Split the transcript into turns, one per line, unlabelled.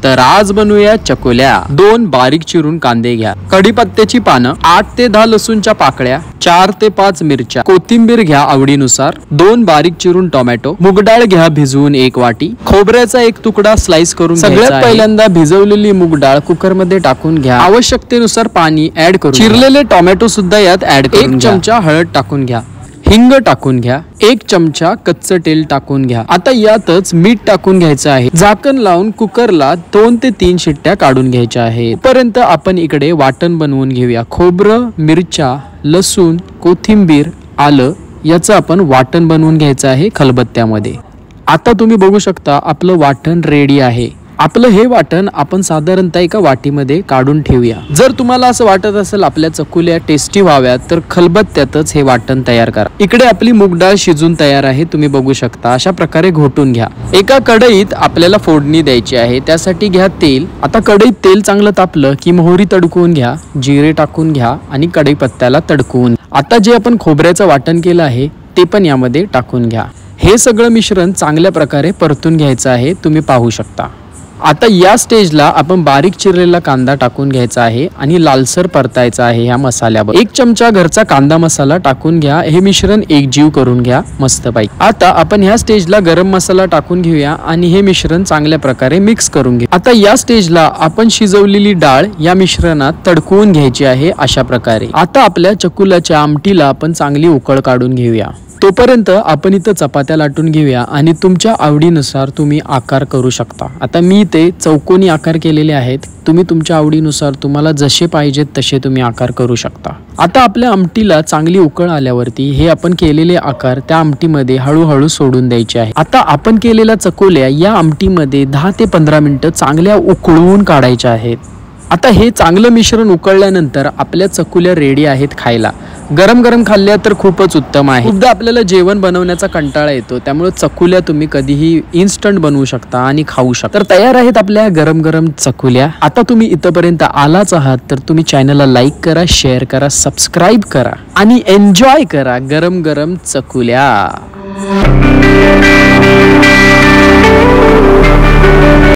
तर आज बनवूया चकोल्या। 2 बारीक चिरून कांदे घ्या, कढीपत्त्याची पानं, 8 ते 10 लसूणच्या पाकळ्या, 4 ते 5 मिरच्या, कोथिंबीर घ्या आवडीनुसार, 2 बारीक चिरून टोमॅटो, मुगडाळ घ्या भिजवून 1 वाटी, खोबऱ्याचा 1 तुकडा स्लाइस करून सगळ्यात पहिल्यांदा भिजवलेली मुगडाळ कुकर मध्ये टाकून घ्या। आवश्यकतेनुसार पाणी ऍड करून चिरलेले टोमॅटो सुद्धा यात ऍड करून 1 चमचा हळद टाकून घ्या, हिंग टाकून घ्या, 1 चमचा कच्चं तेल टाकून घ्या। आता यातच मीठ टाकून घ्यायचं आहे। झाकण लावून कुकरला 2 ते 3 शिट्ट्या काढून घ्यायच्या आहेत। पर्यंत आपण इकडे वाटण बनवून घेऊया। खोबरं, मिरच्या, लसूण, कोथिंबीर, आलं याचं आपण वाटण बनवून घ्यायचं आहे खलबत्त्यामध्ये। आता तुम्ही बघू शकता आपलं वाटण रेडी आहे। आपलं हे वाटण आपण साधारणतः एका वाटीमध्ये काढून ठेवूया। जर तुम्हाला असं वाटत असेल आपल्या चकुल्या टेस्टी व्हाव्यात तर खलबत्त्यातच हे वाटण तयार करा। इकडे आपली मुगडाळ शिजून तयार आहे, तुम्ही बघू शकता। अशा प्रकारे घोटून घ्या। एका कढईत आपल्याला फोडणी द्यायची आहे, त्यासाठी घ्या तेल। आता कढईत तेल चांगलं तापलं की मोहरी तडकवून घ्या, जिरे टाकून घ्या आणि कढईपत्त्याला तडकवून। आता जे आपण खोबऱ्याचं वाटण केलं आहे ते पण यामध्ये टाकून घ्या। हे सगळं मिश्रण चांगल्या प्रकारे परतून घ्यायचं आहे, तुम्ही पाहू शकता। आता या स्टेजला आपण बारीक चिरलेला कांदा टाकून घ्यायचा आहे आणि लालसर परतायचा आहे या मसाल्यावर। 1 चमचा घरचा कांदा मसाला टाकून घ्या। हे मिश्रण एकजीव करून घ्या मस्तपैकी। आता आपण ह्या स्टेजला गरम मसाला टाकून घेऊया आणि हे मिश्रण चांगल्या प्रकारे मिक्स करून घ्या। आता या स्टेजला आपण शिजवलेली डाळ या मिश्रणात तडकवून घ्यायची आहे अशा प्रकारे। आता आपल्या चकुल्याच्या आमटीला आपण चांगली उकळ काढून घेऊया। तोपर्यंत आपण इथं चपात्या लाटून घेऊया आणि तुमच्या आवडीनुसार तुम्ही आकार करू शकता। आता मी ते चौकोनी आकार केलेले आहेत, तुम्ही तुमच्या आवडीनुसार तुम्हाला जसे पाहिजेत तसे तुम्ही आकार करू शकता। आता आपल्या आमटीला चांगली उकळ आल्यावरती हे आपण केलेले आकार त्या आमटीमध्ये हळूहळू सोडून द्यायचे आहे। आता आपण केलेल्या चकोल्या या आमटीमध्ये 10 ते 15 मिनिटं चांगल्या उकळवून काढायच्या आहेत। आता हे चांगलं मिश्रण उकळल्यानंतर आपल्या चकुल्या रेडी आहेत खायला। गरम गरम खाल्ल्या तर खूपच उत्तम आहे। खूपदा आपल्याला जेवण बनवण्याचा कंटाळा येतो, त्यामुळे चकुल्या तुम्ही कधीही इन्स्टंट बनवू शकता आणि खाऊ शकता। तर तयार आहेत आपल्या गरम गरम चकुल्या। आता तुम्ही इथपर्यंत आलाच आहात तर तुम्ही चॅनलला लाईक करा, शेअर करा, सबस्क्राईब करा आणि एन्जॉय करा गरम गरम चकुल्या।